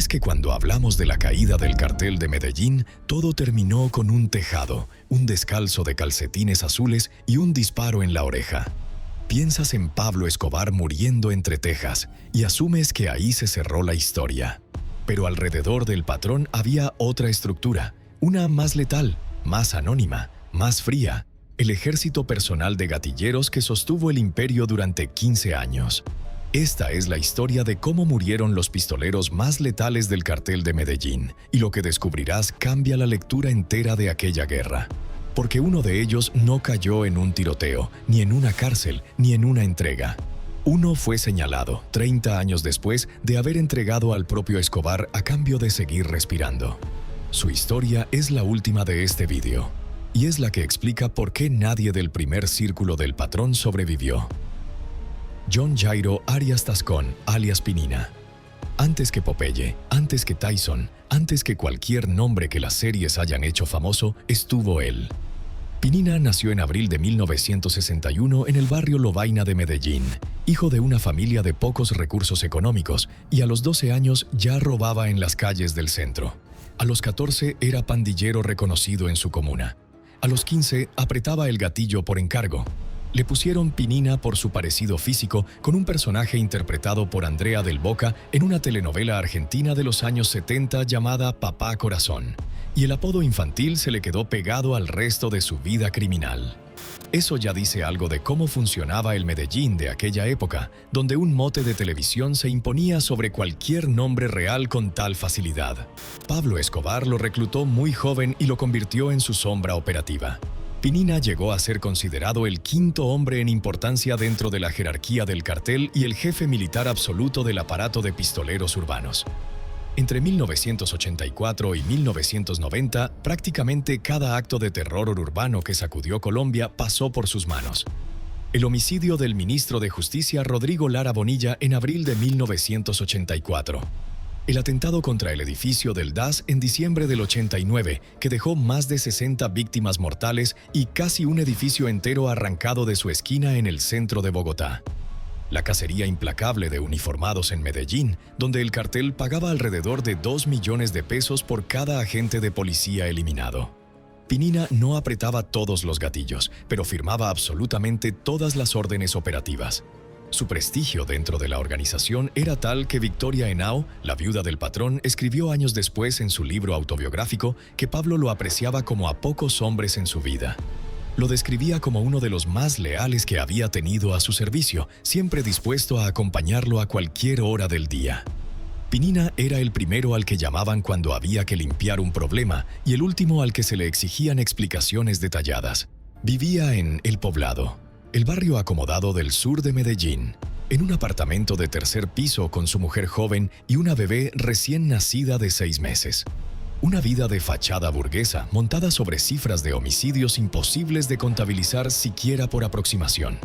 es que cuando hablamos de la caída del cartel de Medellín, todo terminó con un tejado, un descalzo de calcetines azules y un disparo en la oreja. Piensas en Pablo Escobar muriendo entre tejas y asumes que ahí se cerró la historia. Pero alrededor del patrón había otra estructura, una más letal, más anónima, más fría, el ejército personal de gatilleros que sostuvo el imperio durante 15 años. Esta es la historia de cómo murieron los pistoleros más letales del cartel de Medellín, y lo que descubrirás cambia la lectura entera de aquella guerra. Porque uno de ellos no cayó en un tiroteo, ni en una cárcel, ni en una entrega. Uno fue señalado, 30 años después, de haber entregado al propio Escobar a cambio de seguir respirando. Su historia es la última de este video, y es la que explica por qué nadie del primer círculo del patrón sobrevivió. John Jairo Arias Tascón, alias Pinina. Antes que Popeye, antes que Tyson, antes que cualquier nombre que las series hayan hecho famoso, estuvo él. Pinina nació en abril de 1961 en el barrio Lovaina de Medellín, hijo de una familia de pocos recursos económicos, y a los 12 años ya robaba en las calles del centro. A los 14 era pandillero reconocido en su comuna. A los 15 apretaba el gatillo por encargo. Le pusieron Pinina por su parecido físico con un personaje interpretado por Andrea del Boca en una telenovela argentina de los años 70 llamada Papá Corazón, y el apodo infantil se le quedó pegado al resto de su vida criminal. Eso ya dice algo de cómo funcionaba el Medellín de aquella época, donde un mote de televisión se imponía sobre cualquier nombre real con tal facilidad. Pablo Escobar lo reclutó muy joven y lo convirtió en su sombra operativa. Pinina llegó a ser considerado el quinto hombre en importancia dentro de la jerarquía del cartel y el jefe militar absoluto del aparato de pistoleros urbanos. Entre 1984 y 1990, prácticamente cada acto de terror urbano que sacudió Colombia pasó por sus manos. El homicidio del ministro de Justicia Rodrigo Lara Bonilla en abril de 1984. El atentado contra el edificio del DAS en diciembre del 89, que dejó más de 60 víctimas mortales y casi un edificio entero arrancado de su esquina en el centro de Bogotá. La cacería implacable de uniformados en Medellín, donde el cartel pagaba alrededor de 2 millones de pesos por cada agente de policía eliminado. Pinina no apretaba todos los gatillos, pero firmaba absolutamente todas las órdenes operativas. Su prestigio dentro de la organización era tal que Victoria Henao, la viuda del patrón, escribió años después en su libro autobiográfico que Pablo lo apreciaba como a pocos hombres en su vida. Lo describía como uno de los más leales que había tenido a su servicio, siempre dispuesto a acompañarlo a cualquier hora del día. Pinina era el primero al que llamaban cuando había que limpiar un problema y el último al que se le exigían explicaciones detalladas. Vivía en El Poblado, el barrio acomodado del sur de Medellín, en un apartamento de tercer piso con su mujer joven y una bebé recién nacida de 6 meses. Una vida de fachada burguesa montada sobre cifras de homicidios imposibles de contabilizar siquiera por aproximación.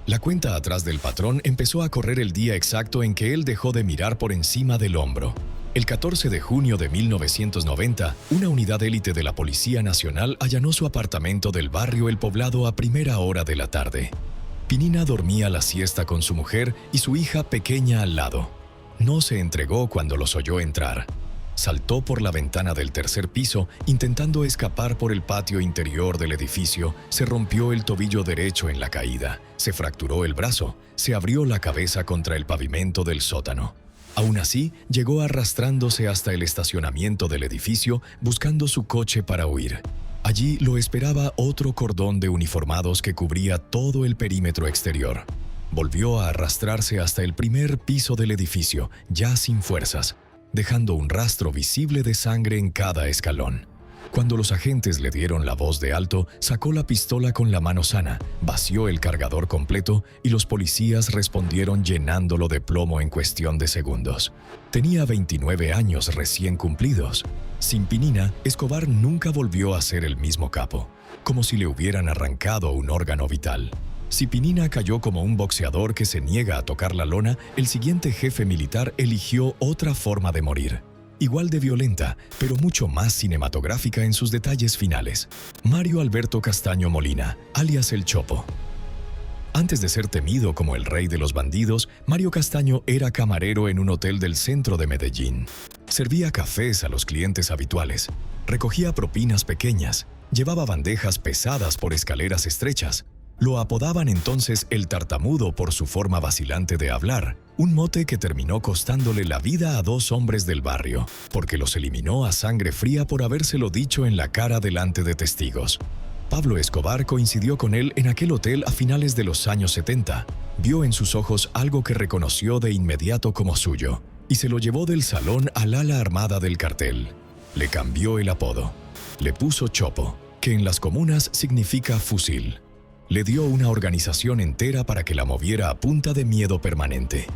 La cuenta atrás del patrón empezó a correr el día exacto en que él dejó de mirar por encima del hombro. El 14 de junio de 1990, una unidad élite de la Policía Nacional allanó su apartamento del barrio El Poblado a primera hora de la tarde. Pinina dormía la siesta con su mujer y su hija pequeña al lado. No se entregó cuando los oyó entrar. Saltó por la ventana del tercer piso, intentando escapar por el patio interior del edificio, se rompió el tobillo derecho en la caída, se fracturó el brazo, se abrió la cabeza contra el pavimento del sótano. Aún así, llegó arrastrándose hasta el estacionamiento del edificio, buscando su coche para huir. Allí lo esperaba otro cordón de uniformados que cubría todo el perímetro exterior. Volvió a arrastrarse hasta el primer piso del edificio, ya sin fuerzas, dejando un rastro visible de sangre en cada escalón. Cuando los agentes le dieron la voz de alto, sacó la pistola con la mano sana, vació el cargador completo y los policías respondieron llenándolo de plomo en cuestión de segundos. Tenía 29 años recién cumplidos. Sin Pinina, Escobar nunca volvió a ser el mismo capo, como si le hubieran arrancado un órgano vital. Si Pinina cayó como un boxeador que se niega a tocar la lona, el siguiente jefe militar eligió otra forma de morir. Igual de violenta, pero mucho más cinematográfica en sus detalles finales. Mario Alberto Castaño Molina, alias El Chopo. Antes de ser temido como el rey de los bandidos, Mario Castaño era camarero en un hotel del centro de Medellín. Servía cafés a los clientes habituales, recogía propinas pequeñas, llevaba bandejas pesadas por escaleras estrechas. Lo apodaban entonces el tartamudo por su forma vacilante de hablar, un mote que terminó costándole la vida a 2 hombres del barrio, porque los eliminó a sangre fría por habérselo dicho en la cara delante de testigos. Pablo Escobar coincidió con él en aquel hotel a finales de los años 70. Vio en sus ojos algo que reconoció de inmediato como suyo, y se lo llevó del salón al ala armada del cartel. Le cambió el apodo. Le puso Chopo, que en las comunas significa fusil. Le dio una organización entera para que la moviera a punta de miedo permanente.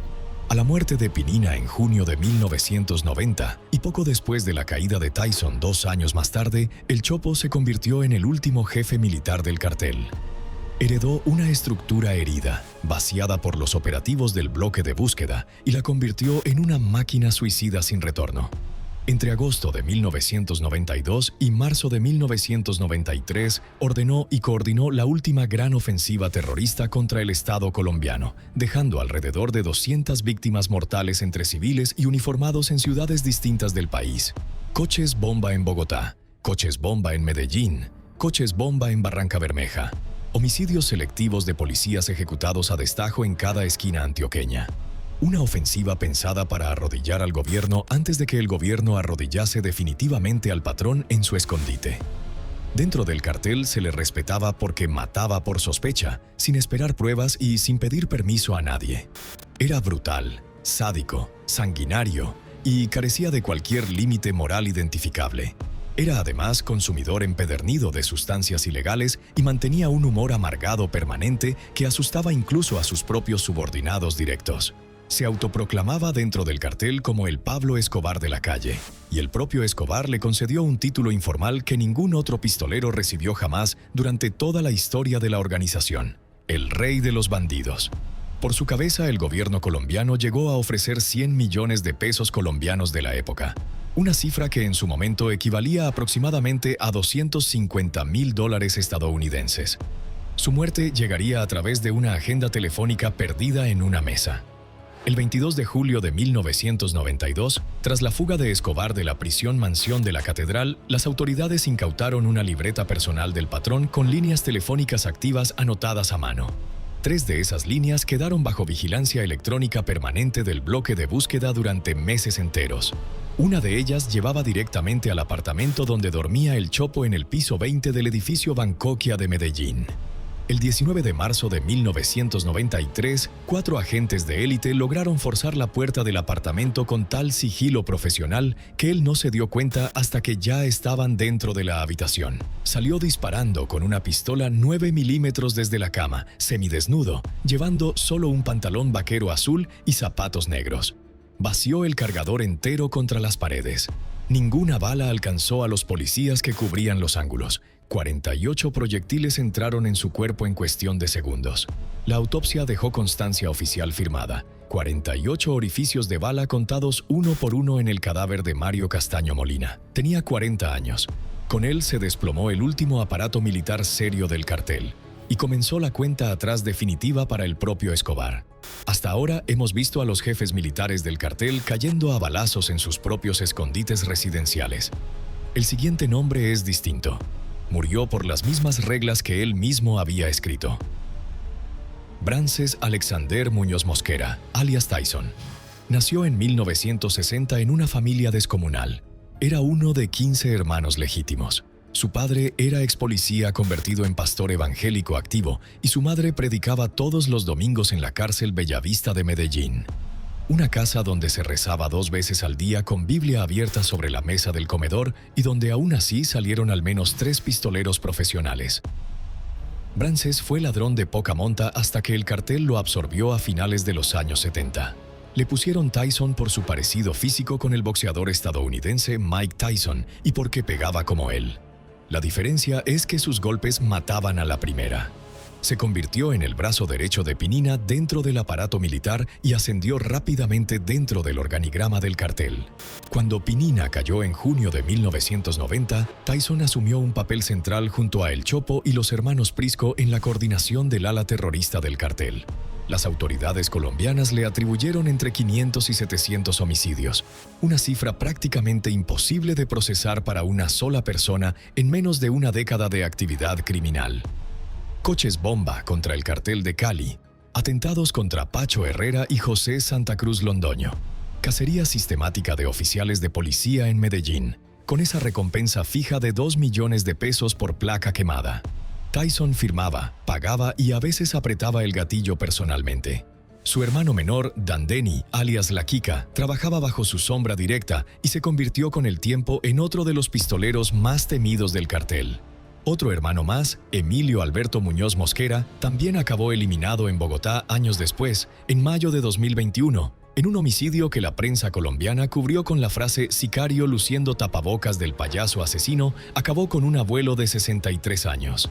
A la muerte de Pinina en junio de 1990 y poco después de la caída de Tyson 2 años más tarde, el Chopo se convirtió en el último jefe militar del cartel. Heredó una estructura herida, vaciada por los operativos del bloque de búsqueda, y la convirtió en una máquina suicida sin retorno. Entre agosto de 1992 y marzo de 1993, ordenó y coordinó la última gran ofensiva terrorista contra el Estado colombiano, dejando alrededor de 200 víctimas mortales entre civiles y uniformados en ciudades distintas del país. Coches bomba en Bogotá, coches bomba en Medellín, coches bomba en Barrancabermeja. Homicidios selectivos de policías ejecutados a destajo en cada esquina antioqueña. Una ofensiva pensada para arrodillar al gobierno antes de que el gobierno arrodillase definitivamente al patrón en su escondite. Dentro del cartel se le respetaba porque mataba por sospecha, sin esperar pruebas y sin pedir permiso a nadie. Era brutal, sádico, sanguinario y carecía de cualquier límite moral identificable. Era además consumidor empedernido de sustancias ilegales y mantenía un humor amargado permanente que asustaba incluso a sus propios subordinados directos. Se autoproclamaba dentro del cartel como el Pablo Escobar de la calle, y el propio Escobar le concedió un título informal que ningún otro pistolero recibió jamás durante toda la historia de la organización: el rey de los bandidos. Por su cabeza, el gobierno colombiano llegó a ofrecer 100 millones de pesos colombianos de la época, una cifra que en su momento equivalía aproximadamente a $250.000 estadounidenses. Su muerte llegaría a través de una agenda telefónica perdida en una mesa. El 22 de julio de 1992, tras la fuga de Escobar de la prisión mansión de la Catedral, las autoridades incautaron una libreta personal del patrón con líneas telefónicas activas anotadas a mano. 3 de esas líneas quedaron bajo vigilancia electrónica permanente del bloque de búsqueda durante meses enteros. Una de ellas llevaba directamente al apartamento donde dormía el Chopo en el piso 20 del edificio Bancoquia de Medellín. El 19 de marzo de 1993, 4 agentes de élite lograron forzar la puerta del apartamento con tal sigilo profesional que él no se dio cuenta hasta que ya estaban dentro de la habitación. Salió disparando con una pistola 9 milímetros desde la cama, semidesnudo, llevando solo un pantalón vaquero azul y zapatos negros. Vació el cargador entero contra las paredes. Ninguna bala alcanzó a los policías que cubrían los ángulos. 48 proyectiles entraron en su cuerpo en cuestión de segundos. La autopsia dejó constancia oficial firmada: 48 orificios de bala contados uno por uno en el cadáver de Mario Castaño Molina. Tenía 40 años. Con él se desplomó el último aparato militar serio del cartel y comenzó la cuenta atrás definitiva para el propio Escobar. Hasta ahora hemos visto a los jefes militares del cartel cayendo a balazos en sus propios escondites residenciales. El siguiente nombre es distinto. Murió por las mismas reglas que él mismo había escrito. Brances Alexander Muñoz Mosquera, alias Tyson. Nació en 1960 en una familia descomunal. Era uno de 15 hermanos legítimos. Su padre era ex policía convertido en pastor evangélico activo y su madre predicaba todos los domingos en la cárcel Bellavista de Medellín. Una casa donde se rezaba 2 veces al día con Biblia abierta sobre la mesa del comedor y donde aún así salieron al menos 3 pistoleros profesionales. Brances fue ladrón de poca monta hasta que el cartel lo absorbió a finales de los años 70. Le pusieron Tyson por su parecido físico con el boxeador estadounidense Mike Tyson y porque pegaba como él. La diferencia es que sus golpes mataban a la primera. Se convirtió en el brazo derecho de Pinina dentro del aparato militar y ascendió rápidamente dentro del organigrama del cartel. Cuando Pinina cayó en junio de 1990, Tyson asumió un papel central junto a El Chopo y los hermanos Prisco en la coordinación del ala terrorista del cartel. Las autoridades colombianas le atribuyeron entre 500 y 700 homicidios, una cifra prácticamente imposible de procesar para una sola persona en menos de una década de actividad criminal. Coches bomba contra el cartel de Cali, atentados contra Pacho Herrera y José Santa Cruz Londoño, cacería sistemática de oficiales de policía en Medellín, con esa recompensa fija de 2 millones de pesos por placa quemada. Tyson firmaba, pagaba y a veces apretaba el gatillo personalmente. Su hermano menor, Dandeni, alias La Kika, trabajaba bajo su sombra directa y se convirtió con el tiempo en otro de los pistoleros más temidos del cartel. Otro hermano más, Emilio Alberto Muñoz Mosquera, también acabó eliminado en Bogotá años después, en mayo de 2021, en un homicidio que la prensa colombiana cubrió con la frase «sicario luciendo tapabocas del payaso asesino acabó con un abuelo de 63 años».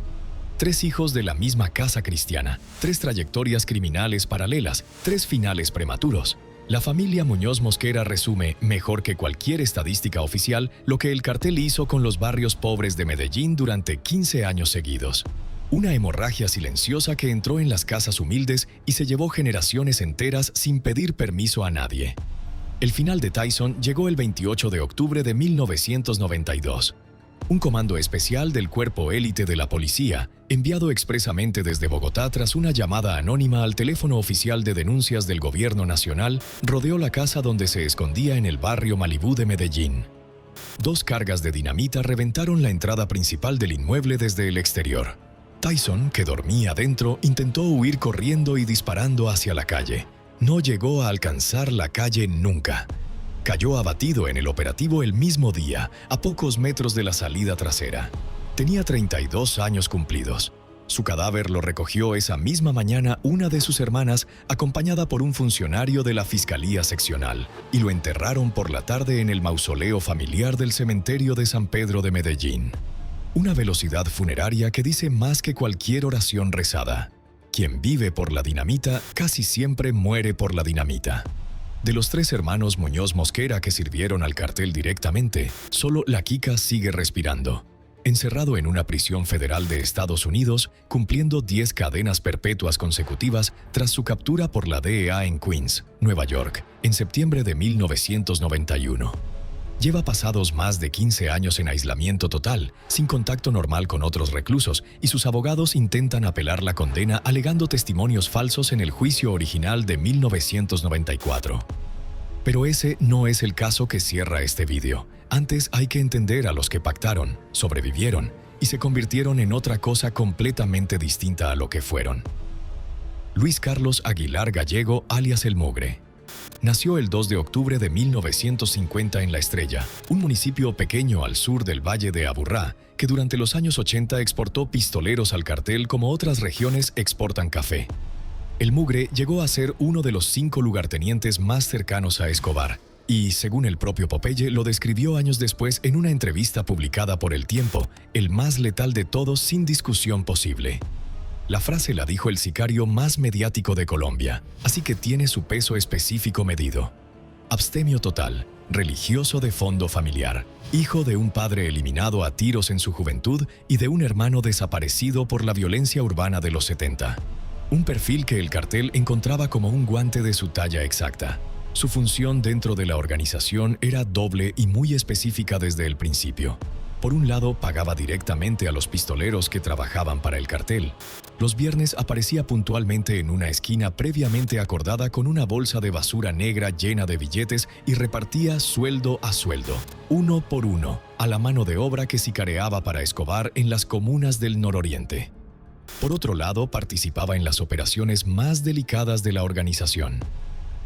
3 hijos de la misma casa cristiana, 3 trayectorias criminales paralelas, 3 finales prematuros. La familia Muñoz Mosquera resume, mejor que cualquier estadística oficial, lo que el cartel hizo con los barrios pobres de Medellín durante 15 años seguidos. Una hemorragia silenciosa que entró en las casas humildes y se llevó generaciones enteras sin pedir permiso a nadie. El final de Tyson llegó el 28 de octubre de 1992. Un comando especial del cuerpo élite de la policía, enviado expresamente desde Bogotá tras una llamada anónima al teléfono oficial de denuncias del gobierno nacional, rodeó la casa donde se escondía en el barrio Malibú de Medellín. 2 cargas de dinamita reventaron la entrada principal del inmueble desde el exterior. Tyson, que dormía dentro, intentó huir corriendo y disparando hacia la calle. No llegó a alcanzar la calle nunca. Cayó abatido en el operativo el mismo día, a pocos metros de la salida trasera. Tenía 32 años cumplidos. Su cadáver lo recogió esa misma mañana una de sus hermanas, acompañada por un funcionario de la Fiscalía Seccional, y lo enterraron por la tarde en el mausoleo familiar del cementerio de San Pedro de Medellín. Una velocidad funeraria que dice más que cualquier oración rezada. Quien vive por la dinamita casi siempre muere por la dinamita. De los 3 hermanos Muñoz Mosquera que sirvieron al cartel directamente, solo La Kika sigue respirando. Encerrado en una prisión federal de Estados Unidos, cumpliendo 10 cadenas perpetuas consecutivas tras su captura por la DEA en Queens, Nueva York, en septiembre de 1991. Lleva pasados más de 15 años en aislamiento total, sin contacto normal con otros reclusos, y sus abogados intentan apelar la condena alegando testimonios falsos en el juicio original de 1994. Pero ese no es el caso que cierra este vídeo. Antes hay que entender a los que pactaron, sobrevivieron y se convirtieron en otra cosa completamente distinta a lo que fueron. Luis Carlos Aguilar Gallego, alias El Mugre. Nació el 2 de octubre de 1950 en La Estrella, un municipio pequeño al sur del Valle de Aburrá, que durante los años 80 exportó pistoleros al cartel como otras regiones exportan café. El Mugre llegó a ser uno de los 5 lugartenientes más cercanos a Escobar, y, según el propio Popeye, lo describió años después en una entrevista publicada por El Tiempo, el más letal de todos sin discusión posible. La frase la dijo el sicario más mediático de Colombia, así que tiene su peso específico medido. Abstemio total, religioso de fondo familiar, hijo de un padre eliminado a tiros en su juventud y de un hermano desaparecido por la violencia urbana de los 70. Un perfil que el cartel encontraba como un guante de su talla exacta. Su función dentro de la organización era doble y muy específica desde el principio. Por un lado, pagaba directamente a los pistoleros que trabajaban para el cartel. Los viernes aparecía puntualmente en una esquina previamente acordada con una bolsa de basura negra llena de billetes y repartía sueldo a sueldo, uno por uno, a la mano de obra que sicareaba para Escobar en las comunas del nororiente. Por otro lado, participaba en las operaciones más delicadas de la organización.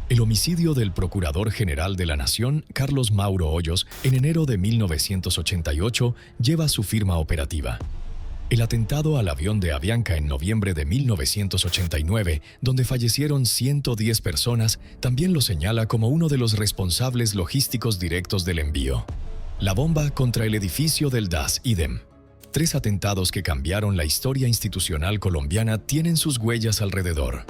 El homicidio del Procurador General de la Nación, Carlos Mauro Hoyos, en enero de 1988, lleva su firma operativa. El atentado al avión de Avianca en noviembre de 1989, donde fallecieron 110 personas, también lo señala como uno de los responsables logísticos directos del envío. La bomba contra el edificio del DAS, idem. 3 atentados que cambiaron la historia institucional colombiana tienen sus huellas alrededor.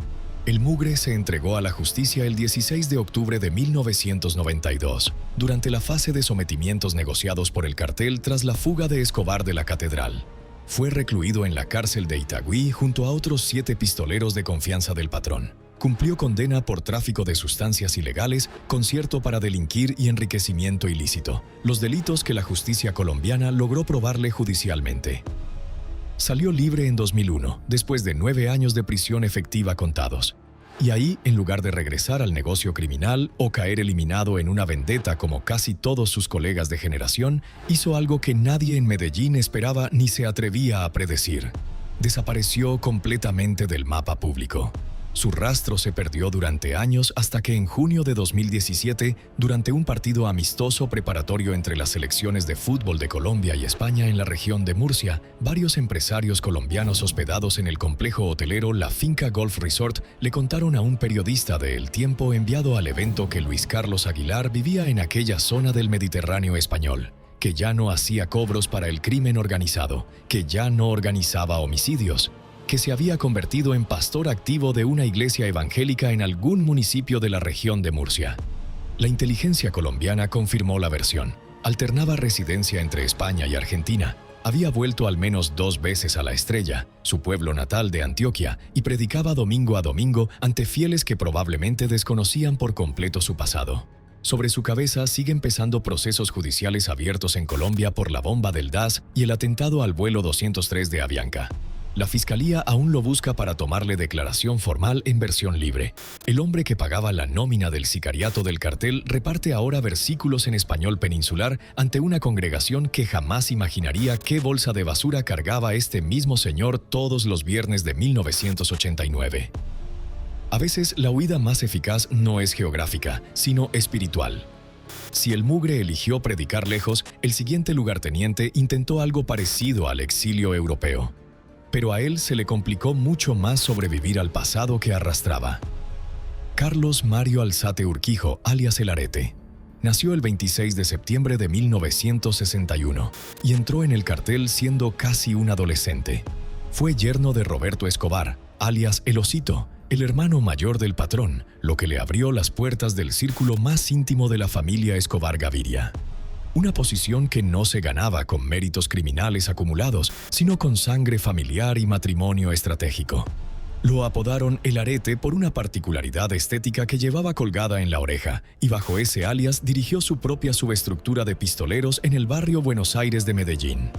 El Mugre se entregó a la justicia el 16 de octubre de 1992, durante la fase de sometimientos negociados por el cartel tras la fuga de Escobar de la Catedral. Fue recluido en la cárcel de Itagüí junto a otros 7 pistoleros de confianza del patrón. Cumplió condena por tráfico de sustancias ilegales, concierto para delinquir y enriquecimiento ilícito, los delitos que la justicia colombiana logró probarle judicialmente. Salió libre en 2001, después de 9 años de prisión efectiva contados. Y ahí, en lugar de regresar al negocio criminal o caer eliminado en una vendetta como casi todos sus colegas de generación, hizo algo que nadie en Medellín esperaba ni se atrevía a predecir. Desapareció completamente del mapa público. Su rastro se perdió durante años hasta que en junio de 2017, durante un partido amistoso preparatorio entre las selecciones de fútbol de Colombia y España en la región de Murcia, varios empresarios colombianos hospedados en el complejo hotelero La Finca Golf Resort le contaron a un periodista de El Tiempo enviado al evento que Luis Carlos Aguilar vivía en aquella zona del Mediterráneo español, que ya no hacía cobros para el crimen organizado, que ya no organizaba homicidios, que se había convertido en pastor activo de una iglesia evangélica en algún municipio de la región de Murcia. La inteligencia colombiana confirmó la versión. Alternaba residencia entre España y Argentina. Había vuelto al menos 2 veces a La Estrella, su pueblo natal de Antioquia, y predicaba domingo a domingo ante fieles que probablemente desconocían por completo su pasado. Sobre su cabeza siguen pesando procesos judiciales abiertos en Colombia por la bomba del DAS y el atentado al vuelo 203 de Avianca. La fiscalía aún lo busca para tomarle declaración formal en versión libre. El hombre que pagaba la nómina del sicariato del cartel reparte ahora versículos en español peninsular ante una congregación que jamás imaginaría qué bolsa de basura cargaba este mismo señor todos los viernes de 1989. A veces la huida más eficaz no es geográfica, sino espiritual. Si el Mugre eligió predicar lejos, el siguiente lugarteniente intentó algo parecido al exilio europeo. Pero a él se le complicó mucho más sobrevivir al pasado que arrastraba. Carlos Mario Alzate Urquijo, alias El Arete, nació el 26 de septiembre de 1961 y entró en el cartel siendo casi un adolescente. Fue yerno de Roberto Escobar, alias El Osito, el hermano mayor del patrón, lo que le abrió las puertas del círculo más íntimo de la familia Escobar Gaviria. Una posición que no se ganaba con méritos criminales acumulados, sino con sangre familiar y matrimonio estratégico. Lo apodaron El Arete por una particularidad estética que llevaba colgada en la oreja, y bajo ese alias dirigió su propia subestructura de pistoleros en el barrio Buenos Aires de Medellín.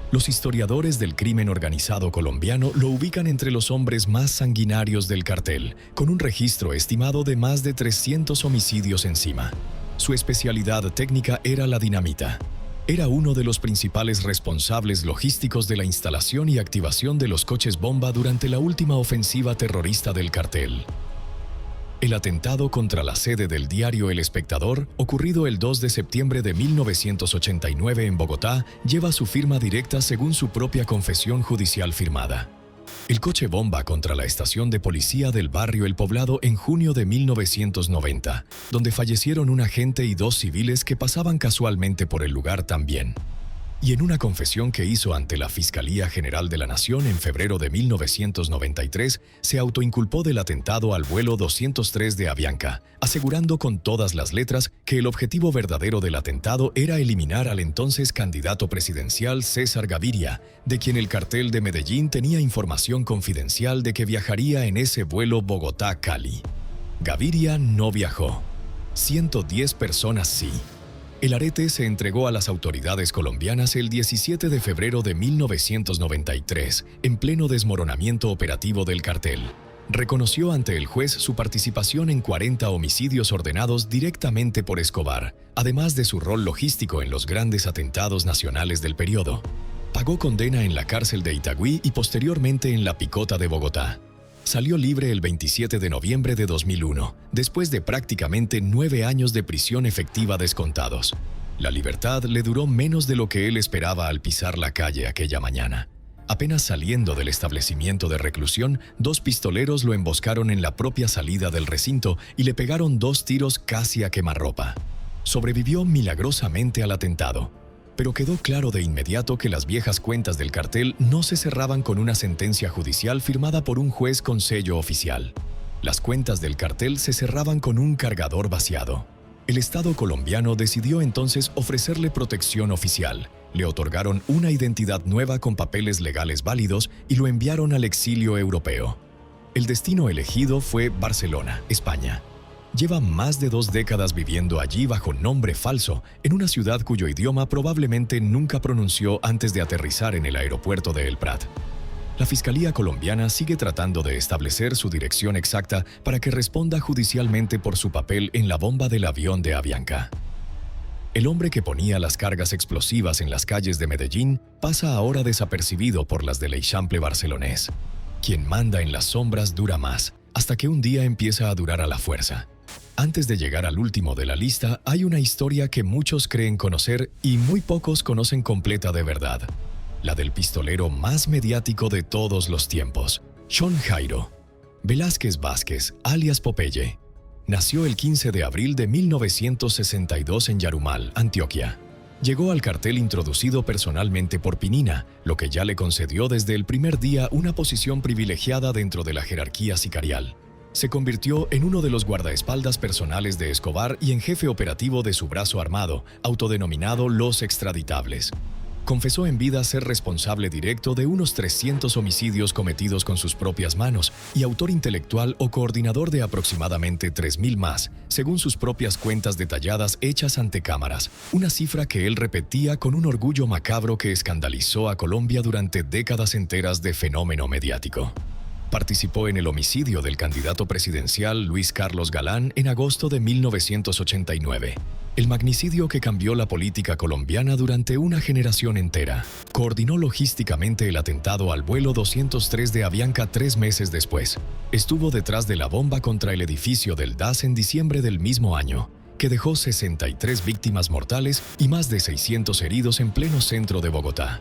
Los historiadores del crimen organizado colombiano lo ubican entre los hombres más sanguinarios del cartel, con un registro estimado de más de 300 homicidios encima. Su especialidad técnica era la dinamita. Era uno de los principales responsables logísticos de la instalación y activación de los coches bomba durante la última ofensiva terrorista del cartel. El atentado contra la sede del diario El Espectador, ocurrido el 2 de septiembre de 1989 en Bogotá, lleva su firma directa según su propia confesión judicial firmada. El coche bomba contra la estación de policía del barrio El Poblado en junio de 1990, donde fallecieron un agente y 2 civiles que pasaban casualmente por el lugar también. Y en una confesión que hizo ante la Fiscalía General de la Nación en febrero de 1993, se autoinculpó del atentado al vuelo 203 de Avianca, asegurando con todas las letras que el objetivo verdadero del atentado era eliminar al entonces candidato presidencial César Gaviria, de quien el cartel de Medellín tenía información confidencial de que viajaría en ese vuelo Bogotá-Cali. Gaviria no viajó. 110 personas sí. El Arete se entregó a las autoridades colombianas el 17 de febrero de 1993, en pleno desmoronamiento operativo del cartel. Reconoció ante el juez su participación en 40 homicidios ordenados directamente por Escobar, además de su rol logístico en los grandes atentados nacionales del periodo. Pagó condena en la cárcel de Itagüí y posteriormente en la Picota de Bogotá. Salió libre el 27 de noviembre de 2001, después de prácticamente 9 años de prisión efectiva descontados. La libertad le duró menos de lo que él esperaba al pisar la calle aquella mañana. Apenas saliendo del establecimiento de reclusión, 2 pistoleros lo emboscaron en la propia salida del recinto y le pegaron 2 tiros casi a quemarropa. Sobrevivió milagrosamente al atentado. Pero quedó claro de inmediato que las viejas cuentas del cartel no se cerraban con una sentencia judicial firmada por un juez con sello oficial. Las cuentas del cartel se cerraban con un cargador vaciado. El Estado colombiano decidió entonces ofrecerle protección oficial. Le otorgaron una identidad nueva con papeles legales válidos y lo enviaron al exilio europeo. El destino elegido fue Barcelona, España. Lleva más de 2 décadas viviendo allí bajo nombre falso, en una ciudad cuyo idioma probablemente nunca pronunció antes de aterrizar en el aeropuerto de El Prat. La Fiscalía colombiana sigue tratando de establecer su dirección exacta para que responda judicialmente por su papel en la bomba del avión de Avianca. El hombre que ponía las cargas explosivas en las calles de Medellín pasa ahora desapercibido por las del Eixample barcelonés. Quien manda en las sombras dura más, hasta que un día empieza a durar a la fuerza. Antes de llegar al último de la lista, hay una historia que muchos creen conocer y muy pocos conocen completa de verdad. La del pistolero más mediático de todos los tiempos, John Jairo Velázquez Vázquez, alias Popeye. Nació el 15 de abril de 1962 en Yarumal, Antioquia. Llegó al cartel introducido personalmente por Pinina, lo que ya le concedió desde el primer día una posición privilegiada dentro de la jerarquía sicarial. Se convirtió en uno de los guardaespaldas personales de Escobar y en jefe operativo de su brazo armado, autodenominado Los Extraditables. Confesó en vida ser responsable directo de unos 300 homicidios cometidos con sus propias manos y autor intelectual o coordinador de aproximadamente 3.000 más, según sus propias cuentas detalladas hechas ante cámaras, una cifra que él repetía con un orgullo macabro que escandalizó a Colombia durante décadas enteras de fenómeno mediático. Participó en el homicidio del candidato presidencial Luis Carlos Galán en agosto de 1989. El magnicidio que cambió la política colombiana durante una generación entera. Coordinó logísticamente el atentado al vuelo 203 de Avianca 3 meses después. Estuvo detrás de la bomba contra el edificio del DAS en diciembre del mismo año, que dejó 63 víctimas mortales y más de 600 heridos en pleno centro de Bogotá.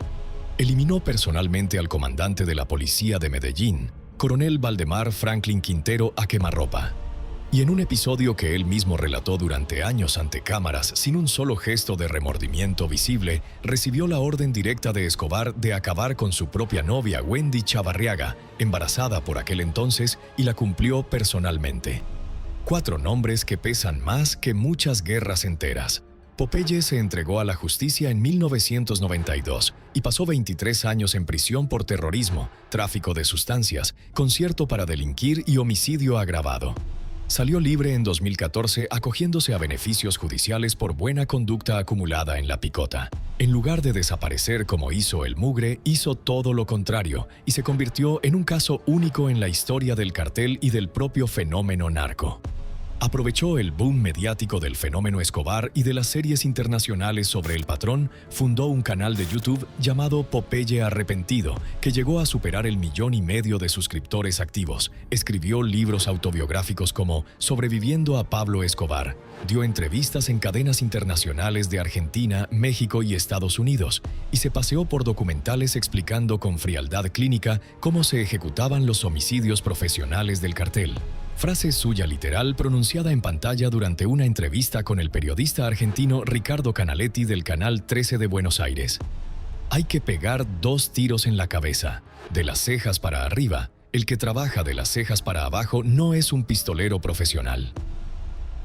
Eliminó personalmente al comandante de la policía de Medellín, Coronel Valdemar Franklin Quintero, a quemarropa. Y en un episodio que él mismo relató durante años ante cámaras sin un solo gesto de remordimiento visible, recibió la orden directa de Escobar de acabar con su propia novia Wendy Chavarriaga, embarazada por aquel entonces, y la cumplió personalmente. 4 nombres que pesan más que muchas guerras enteras. Popeye se entregó a la justicia en 1992 y pasó 23 años en prisión por terrorismo, tráfico de sustancias, concierto para delinquir y homicidio agravado. Salió libre en 2014 acogiéndose a beneficios judiciales por buena conducta acumulada en la picota. En lugar de desaparecer como hizo el Mugre, hizo todo lo contrario y se convirtió en un caso único en la historia del cartel y del propio fenómeno narco. Aprovechó el boom mediático del fenómeno Escobar y de las series internacionales sobre el patrón, fundó un canal de YouTube llamado Popeye Arrepentido, que llegó a superar el 1,5 millones de suscriptores activos. Escribió libros autobiográficos como Sobreviviendo a Pablo Escobar. Dio entrevistas en cadenas internacionales de Argentina, México y Estados Unidos, y se paseó por documentales explicando con frialdad clínica cómo se ejecutaban los homicidios profesionales del cartel. Frase suya literal pronunciada en pantalla durante una entrevista con el periodista argentino Ricardo Canaletti del Canal 13 de Buenos Aires. Hay que pegar 2 tiros en la cabeza, de las cejas para arriba. El que trabaja de las cejas para abajo no es un pistolero profesional.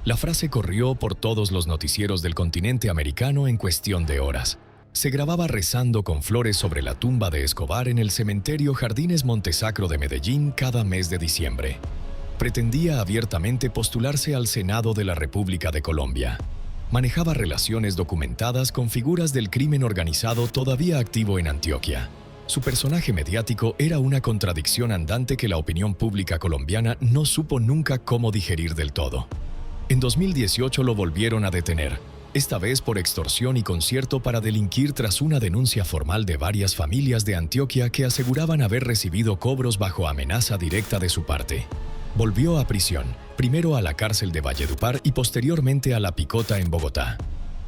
La frase corrió por todos los noticieros del continente americano en cuestión de horas. Se grababa rezando con flores sobre la tumba de Escobar en el cementerio Jardines Montesacro de Medellín cada mes de diciembre. Pretendía abiertamente postularse al Senado de la República de Colombia. Manejaba relaciones documentadas con figuras del crimen organizado todavía activo en Antioquia. Su personaje mediático era una contradicción andante que la opinión pública colombiana no supo nunca cómo digerir del todo. En 2018 lo volvieron a detener, esta vez por extorsión y concierto para delinquir tras una denuncia formal de varias familias de Antioquia que aseguraban haber recibido cobros bajo amenaza directa de su parte. Volvió a prisión, primero a la cárcel de Valledupar y posteriormente a La Picota en Bogotá.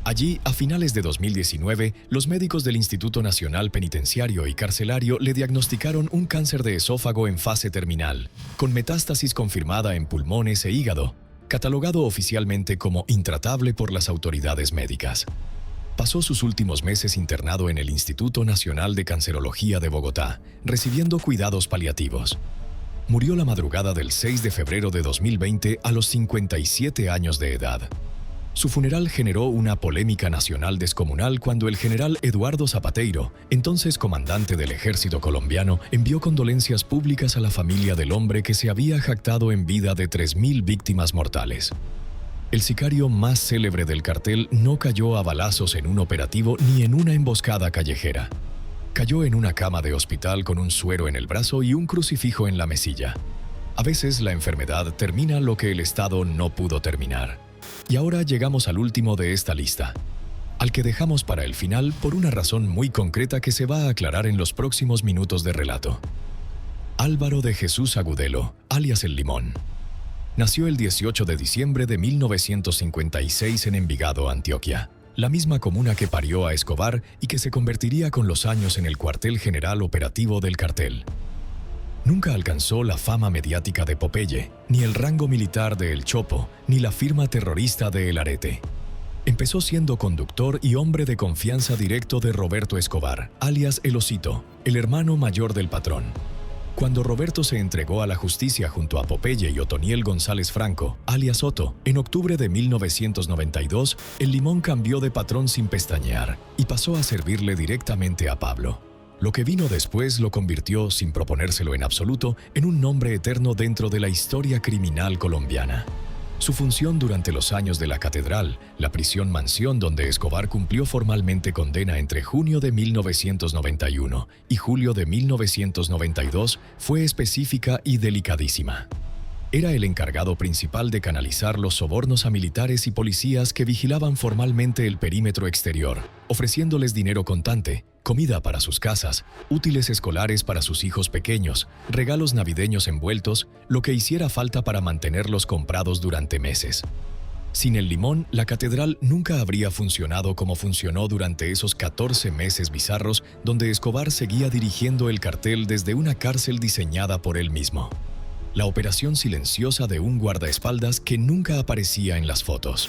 Allí, a finales de 2019, los médicos del Instituto Nacional Penitenciario y Carcelario le diagnosticaron un cáncer de esófago en fase terminal, con metástasis confirmada en pulmones e hígado, catalogado oficialmente como intratable por las autoridades médicas. Pasó sus últimos meses internado en el Instituto Nacional de Cancerología de Bogotá, recibiendo cuidados paliativos. Murió la madrugada del 6 de febrero de 2020 a los 57 años de edad. Su funeral generó una polémica nacional descomunal cuando el general Eduardo Zapateiro, entonces comandante del ejército colombiano, envió condolencias públicas a la familia del hombre que se había jactado en vida de 3.000 víctimas mortales. El sicario más célebre del cartel no cayó a balazos en un operativo ni en una emboscada callejera. Cayó en una cama de hospital con un suero en el brazo y un crucifijo en la mesilla. A veces la enfermedad termina lo que el Estado no pudo terminar. Y ahora llegamos al último de esta lista, al que dejamos para el final por una razón muy concreta que se va a aclarar en los próximos minutos de relato. Álvaro de Jesús Agudelo, alias El Limón. Nació el 18 de diciembre de 1956 en Envigado, Antioquia, la misma comuna que parió a Escobar y que se convertiría con los años en el cuartel general operativo del cartel. Nunca alcanzó la fama mediática de Popeye, ni el rango militar de El Chopo, ni la firma terrorista de El Arete. Empezó siendo conductor y hombre de confianza directo de Roberto Escobar, alias El Osito, el hermano mayor del patrón. Cuando Roberto se entregó a la justicia junto a Popeye y Otoniel González Franco, alias Otto, en octubre de 1992, El Limón cambió de patrón sin pestañear y pasó a servirle directamente a Pablo. Lo que vino después lo convirtió, sin proponérselo en absoluto, en un nombre eterno dentro de la historia criminal colombiana. Su función durante los años de la Catedral, la prisión mansión donde Escobar cumplió formalmente condena entre junio de 1991 y julio de 1992, fue específica y delicadísima. Era el encargado principal de canalizar los sobornos a militares y policías que vigilaban formalmente el perímetro exterior, ofreciéndoles dinero contante, comida para sus casas, útiles escolares para sus hijos pequeños, regalos navideños envueltos, lo que hiciera falta para mantenerlos comprados durante meses. Sin El Limón, la catedral nunca habría funcionado como funcionó durante esos 14 meses bizarros donde Escobar seguía dirigiendo el cartel desde una cárcel diseñada por él mismo. La operación silenciosa de un guardaespaldas que nunca aparecía en las fotos.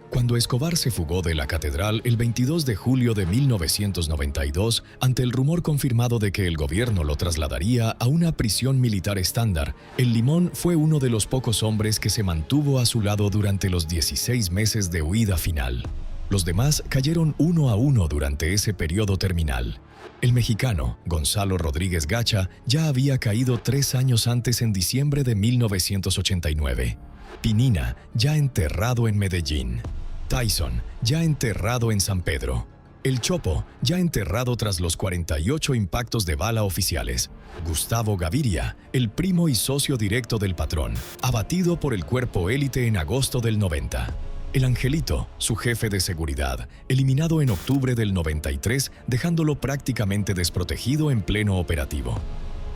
Cuando Escobar se fugó de la catedral el 22 de julio de 1992, ante el rumor confirmado de que el gobierno lo trasladaría a una prisión militar estándar, El Limón fue uno de los pocos hombres que se mantuvo a su lado durante los 16 meses de huida final. Los demás cayeron uno a uno durante ese periodo terminal. El mexicano, Gonzalo Rodríguez Gacha, ya había caído 3 años antes en diciembre de 1989. Pinina, ya enterrado en Medellín. Tyson, ya enterrado en San Pedro. El Chopo, ya enterrado tras los 48 impactos de bala oficiales. Gustavo Gaviria, el primo y socio directo del patrón, abatido por el cuerpo élite en agosto del 90. El Angelito, su jefe de seguridad, eliminado en octubre del 93, dejándolo prácticamente desprotegido en pleno operativo.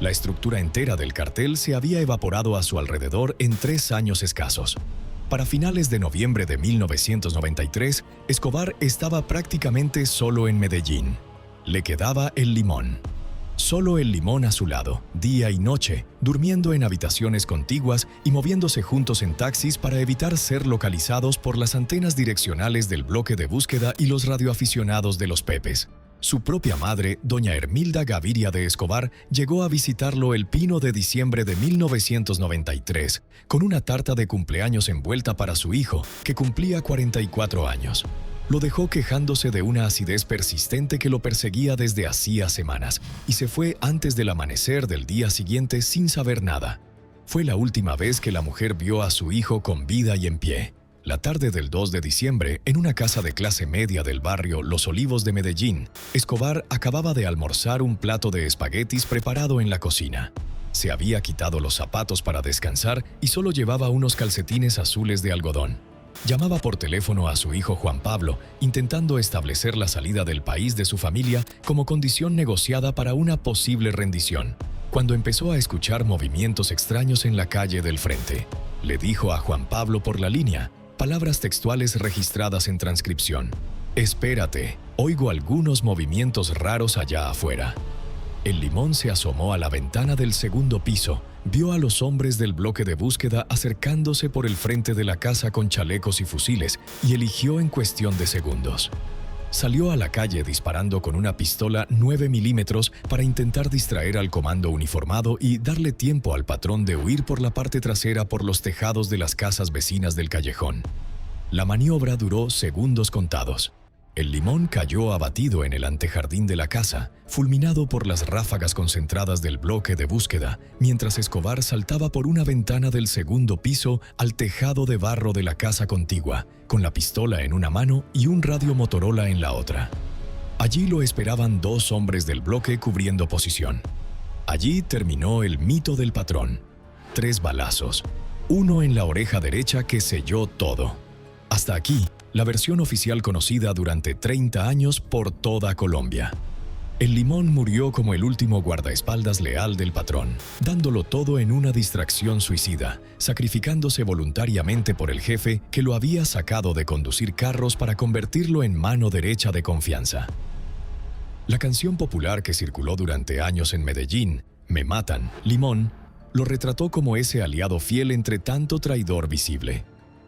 La estructura entera del cartel se había evaporado a su alrededor en 3 años escasos. Para finales de noviembre de 1993, Escobar estaba prácticamente solo en Medellín. Le quedaba El Limón. Solo El Limón a su lado, día y noche, durmiendo en habitaciones contiguas y moviéndose juntos en taxis para evitar ser localizados por las antenas direccionales del bloque de búsqueda y los radioaficionados de los Pepes. Su propia madre, doña Hermilda Gaviria de Escobar, llegó a visitarlo el pino de diciembre de 1993, con una tarta de cumpleaños envuelta para su hijo, que cumplía 44 años. Lo dejó quejándose de una acidez persistente que lo perseguía desde hacía semanas, y se fue antes del amanecer del día siguiente sin saber nada. Fue la última vez que la mujer vio a su hijo con vida y en pie. La tarde del 2 de diciembre, en una casa de clase media del barrio Los Olivos de Medellín, Escobar acababa de almorzar un plato de espaguetis preparado en la cocina. Se había quitado los zapatos para descansar y solo llevaba unos calcetines azules de algodón. Llamaba por teléfono a su hijo Juan Pablo, intentando establecer la salida del país de su familia como condición negociada para una posible rendición, cuando empezó a escuchar movimientos extraños en la calle del frente. Le dijo a Juan Pablo por la línea, palabras textuales registradas en transcripción: «Espérate, oigo algunos movimientos raros allá afuera». El Limón se asomó a la ventana del segundo piso, vio a los hombres del bloque de búsqueda acercándose por el frente de la casa con chalecos y fusiles y eligió en cuestión de segundos. salió a la calle disparando con una pistola 9 milímetros para intentar distraer al comando uniformado y darle tiempo al patrón de huir por la parte trasera por los tejados de las casas vecinas del callejón. La maniobra duró segundos contados. El Limón cayó abatido en el antejardín de la casa, fulminado por las ráfagas concentradas del bloque de búsqueda, mientras Escobar saltaba por una ventana del segundo piso al tejado de barro de la casa contigua, con la pistola en una mano y un radio Motorola en la otra. Allí lo esperaban 2 hombres del bloque cubriendo posición. Allí terminó el mito del patrón. 3 balazos, uno en la oreja derecha que selló todo. Hasta aquí, la versión oficial conocida durante 30 años por toda Colombia. El Limón murió como el último guardaespaldas leal del patrón, dándolo todo en una distracción suicida, sacrificándose voluntariamente por el jefe que lo había sacado de conducir carros para convertirlo en mano derecha de confianza. La canción popular que circuló durante años en Medellín, Me matan, Limón, lo retrató como ese aliado fiel entre tanto traidor visible.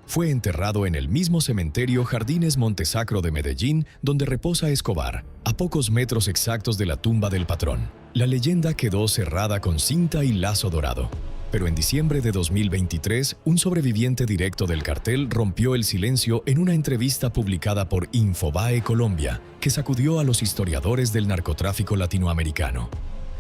Fue enterrado en el mismo cementerio Jardines Montesacro de Medellín, donde reposa Escobar, a pocos metros exactos de la tumba del patrón. La leyenda quedó cerrada con cinta y lazo dorado. Pero en diciembre de 2023, un sobreviviente directo del cartel rompió el silencio en una entrevista publicada por Infobae Colombia, que sacudió a los historiadores del narcotráfico latinoamericano.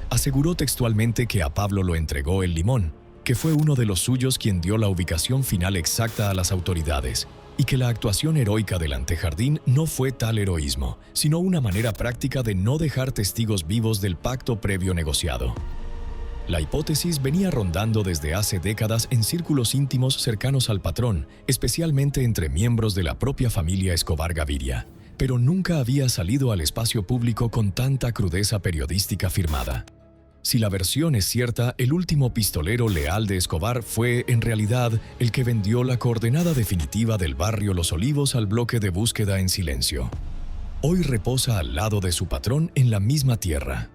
Aseguró textualmente que a Pablo lo entregó el Limón, que fue uno de los suyos quien dio la ubicación final exacta a las autoridades, y que la actuación heroica del antejardín no fue tal heroísmo, sino una manera práctica de no dejar testigos vivos del pacto previo negociado. La hipótesis venía rondando desde hace décadas en círculos íntimos cercanos al patrón, especialmente entre miembros de la propia familia Escobar Gaviria, pero nunca había salido al espacio público con tanta crudeza periodística firmada. Si la versión es cierta, el último pistolero leal de Escobar fue, en realidad, el que vendió la coordenada definitiva del barrio Los Olivos al bloque de búsqueda en silencio. Hoy reposa al lado de su patrón en la misma tierra.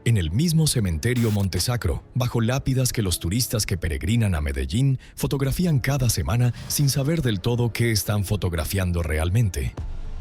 En el mismo cementerio Montesacro, bajo lápidas que los turistas que peregrinan a Medellín fotografían cada semana sin saber del todo qué están fotografiando realmente.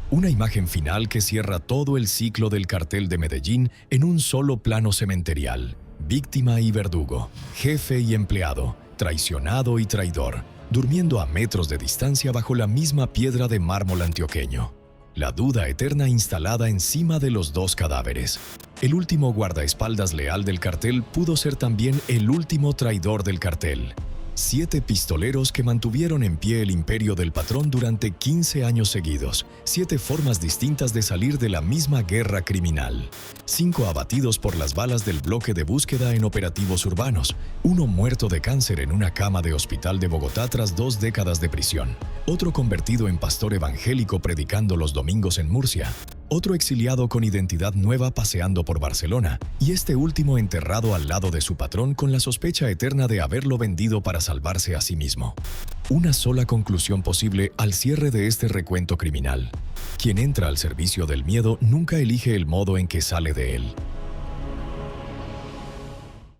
Una imagen final que cierra todo el ciclo del cartel de Medellín en un solo plano cementerial. Víctima y verdugo, jefe y empleado, traicionado y traidor, durmiendo a metros de distancia bajo la misma piedra de mármol antioqueño. La duda eterna instalada encima de los 2 cadáveres. El último guardaespaldas leal del cartel pudo ser también el último traidor del cartel. 7 pistoleros que mantuvieron en pie el imperio del patrón durante 15 años seguidos, 7 formas distintas de salir de la misma guerra criminal. 5 abatidos por las balas del bloque de búsqueda en operativos urbanos, 1 muerto de cáncer en una cama de hospital de Bogotá tras 2 décadas de prisión, otro convertido en pastor evangélico predicando los domingos en Murcia, otro exiliado con identidad nueva paseando por Barcelona, y este último enterrado al lado de su patrón con la sospecha eterna de haberlo vendido para salvarse a sí mismo. Una sola conclusión posible al cierre de este recuento criminal. Quien entra al servicio del miedo nunca elige el modo en que sale de él.